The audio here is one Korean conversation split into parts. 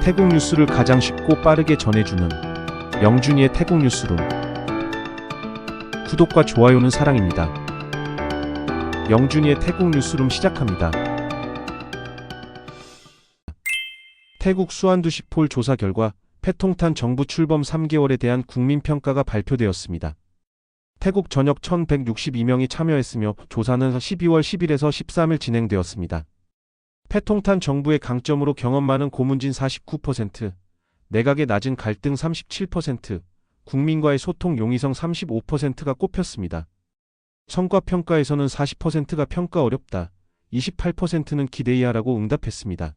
태국 뉴스를 가장 쉽고 빠르게 전해주는 영준이의 태국 뉴스룸. 구독과 좋아요는 사랑입니다. 영준이의 태국 뉴스룸 시작합니다. 태국 수안두시폴 조사 결과 패통탄 정부 출범 3개월에 대한 국민평가가 발표되었습니다. 태국 전역 1162명이 참여했으며 조사는 12월 10일에서 13일 진행되었습니다. 패통탄 정부의 강점으로 경험 많은 고문진 49%, 내각의 낮은 갈등 37%, 국민과의 소통 용이성 35%가 꼽혔습니다. 성과 평가에서는 40%가 평가 어렵다, 28%는 기대 이하라고 응답했습니다.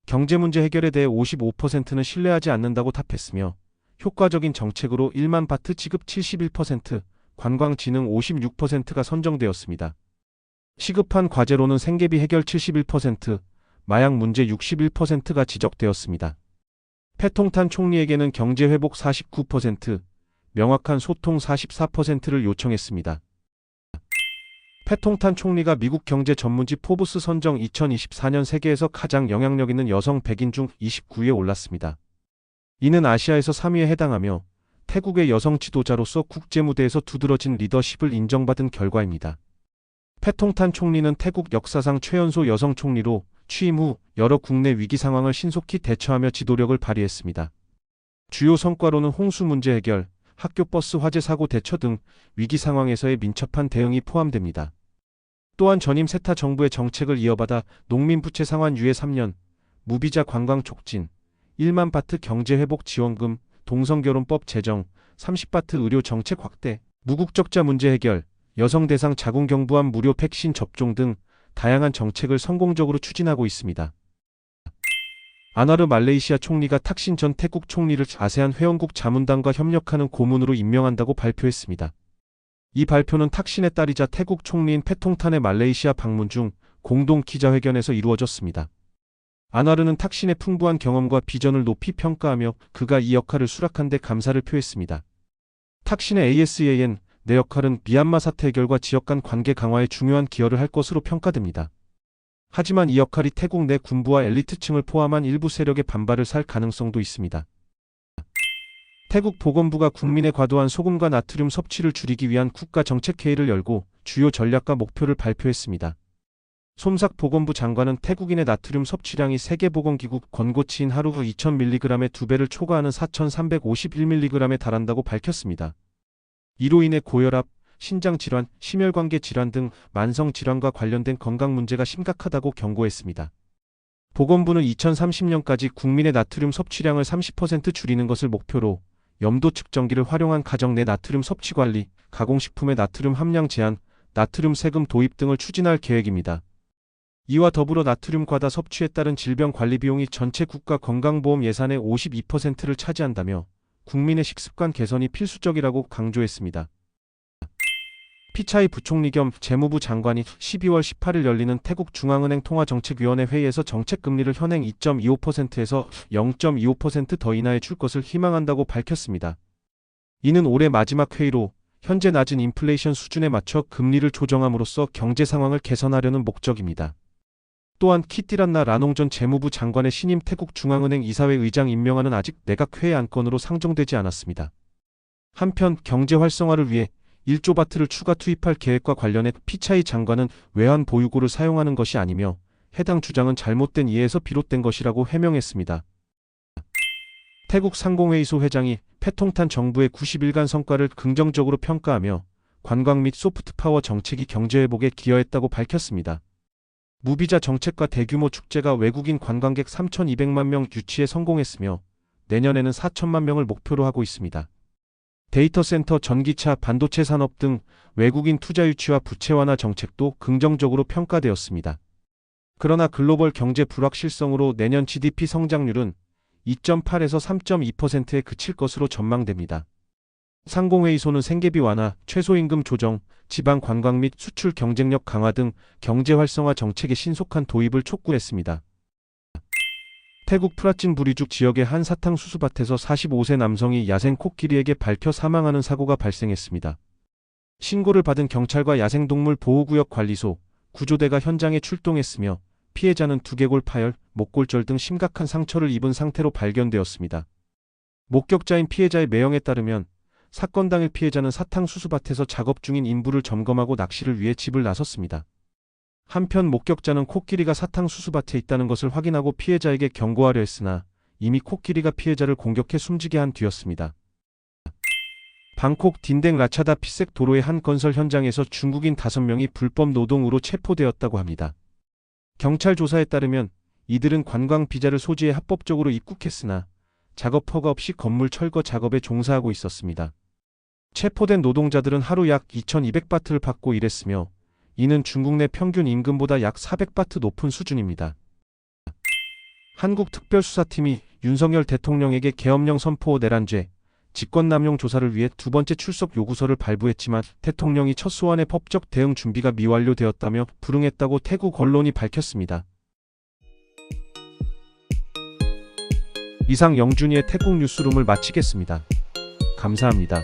경제 문제 해결에 대해 55%는 신뢰하지 않는다고 답했으며 효과적인 정책으로 1만 바트 지급 71%, 관광 진흥 56%가 선정되었습니다. 시급한 과제로는 생계비 해결 71%, 마약 문제 61%가 지적되었습니다. 패통탄 총리에게는 경제 회복 49%, 명확한 소통 44%를 요청했습니다. 패통탄 총리가 미국 경제 전문지 포브스 선정 2024년 세계에서 가장 영향력 있는 여성 100인 중 29위에 올랐습니다. 이는 아시아에서 3위에 해당하며 태국의 여성 지도자로서 국제무대에서 두드러진 리더십을 인정받은 결과입니다. 패통탄 총리는 태국 역사상 최연소 여성 총리로 취임 후 여러 국내 위기 상황을 신속히 대처하며 지도력을 발휘했습니다. 주요 성과로는 홍수 문제 해결, 학교 버스 화재 사고 대처 등 위기 상황에서의 민첩한 대응이 포함됩니다. 또한 전임 세타 정부의 정책을 이어받아 농민부채 상환 유예 3년, 무비자 관광 촉진, 1만 바트 경제회복 지원금, 동성결혼법 제정, 30바트 의료 정책 확대, 무국적자 문제 해결, 여성 대상 자궁경부암 무료 백신 접종 등 다양한 정책을 성공적으로 추진하고 있습니다. 아나르 말레이시아 총리가 탁신 전 태국 총리를 아세안 회원국 자문단과 협력하는 고문으로 임명한다고 발표했습니다. 이 발표는 탁신의 딸이자 태국 총리인 패통탄의 말레이시아 방문 중 공동 기자회견에서 이루어졌습니다. 아나르는 탁신의 풍부한 경험과 비전을 높이 평가하며 그가 이 역할을 수락한 데 감사를 표했습니다. 탁신의 ASEAN 내 역할은 미얀마 사태 해결과 지역 간 관계 강화에 중요한 기여를 할 것으로 평가됩니다. 하지만 이 역할이 태국 내 군부와 엘리트층을 포함한 일부 세력의 반발을 살 가능성도 있습니다. 태국 보건부가 국민의 과도한 소금과 나트륨 섭취를 줄이기 위한 국가정책회의를 열고 주요 전략과 목표를 발표했습니다. 솜삭 보건부 장관은 태국인의 나트륨 섭취량이 세계보건기구 권고치인 하루 2000mg의 2배를 초과하는 4351mg에 달한다고 밝혔습니다. 이로 인해 고혈압, 신장질환, 심혈관계 질환 등 만성질환과 관련된 건강 문제가 심각하다고 경고했습니다. 보건부는 2030년까지 국민의 나트륨 섭취량을 30% 줄이는 것을 목표로 염도 측정기를 활용한 가정 내 나트륨 섭취 관리, 가공식품의 나트륨 함량 제한, 나트륨 세금 도입 등을 추진할 계획입니다. 이와 더불어 나트륨 과다 섭취에 따른 질병 관리 비용이 전체 국가 건강보험 예산의 52%를 차지한다며 국민의 식습관 개선이 필수적이라고 강조했습니다. 피차이 부총리 겸 재무부 장관이 12월 18일 열리는 태국 중앙은행 통화정책위원회 회의에서 정책금리를 현행 2.25%에서 0.25% 더 인하해 줄 것을 희망한다고 밝혔습니다. 이는 올해 마지막 회의로 현재 낮은 인플레이션 수준에 맞춰 금리를 조정함으로써 경제 상황을 개선하려는 목적입니다. 또한 키티란나 라농 전 재무부 장관의 신임 태국 중앙은행 이사회 의장 임명안은 아직 내각 회의 안건으로 상정되지 않았습니다. 한편 경제 활성화를 위해 1조 바트를 추가 투입할 계획과 관련해 피차이 장관은 외환 보유고를 사용하는 것이 아니며 해당 주장은 잘못된 이해에서 비롯된 것이라고 해명했습니다. 태국 상공회의소 회장이 패통탄 정부의 90일간 성과를 긍정적으로 평가하며 관광 및 소프트파워 정책이 경제회복에 기여했다고 밝혔습니다. 무비자 정책과 대규모 축제가 외국인 관광객 3,200만 명 유치에 성공했으며 내년에는 4천만 명을 목표로 하고 있습니다. 데이터 센터, 전기차, 반도체 산업 등 외국인 투자 유치와 부채 완화 정책도 긍정적으로 평가되었습니다. 그러나 글로벌 경제 불확실성으로 내년 GDP 성장률은 2.8에서 3.2%에 그칠 것으로 전망됩니다. 상공회의소는 생계비 완화, 최소임금 조정, 지방 관광 및 수출 경쟁력 강화 등 경제 활성화 정책의 신속한 도입을 촉구했습니다. 태국 프라친 부리죽 지역의 한 사탕수수밭에서 45세 남성이 야생 코끼리에게 밟혀 사망하는 사고가 발생했습니다. 신고를 받은 경찰과 야생동물 보호구역 관리소, 구조대가 현장에 출동했으며 피해자는 두개골 파열, 목골절 등 심각한 상처를 입은 상태로 발견되었습니다. 목격자인 피해자의 매형에 따르면 사건 당일 피해자는 사탕수수밭에서 작업 중인 인부를 점검하고 낚시를 위해 집을 나섰습니다. 한편 목격자는 코끼리가 사탕수수밭에 있다는 것을 확인하고 피해자에게 경고하려 했으나 이미 코끼리가 피해자를 공격해 숨지게 한 뒤였습니다. 방콕 딘댕 라차다 피색 도로의 한 건설 현장에서 중국인 5명이 불법 노동으로 체포되었다고 합니다. 경찰 조사에 따르면 이들은 관광 비자를 소지해 합법적으로 입국했으나 작업 허가 없이 건물 철거 작업에 종사하고 있었습니다. 체포된 노동자들은 하루 약 2,200바트를 받고 일했으며 이는 중국 내 평균 임금보다 약 400바트 높은 수준입니다. 한국특별수사팀이 윤석열 대통령에게 계엄령 선포 내란죄, 직권남용 조사를 위해 두 번째 출석 요구서를 발부했지만 대통령이 첫 소환의 법적 대응 준비가 미완료되었다며 불응했다고 태국 언론이 밝혔습니다. 이상 영준이의 태국 뉴스룸을 마치겠습니다. 감사합니다.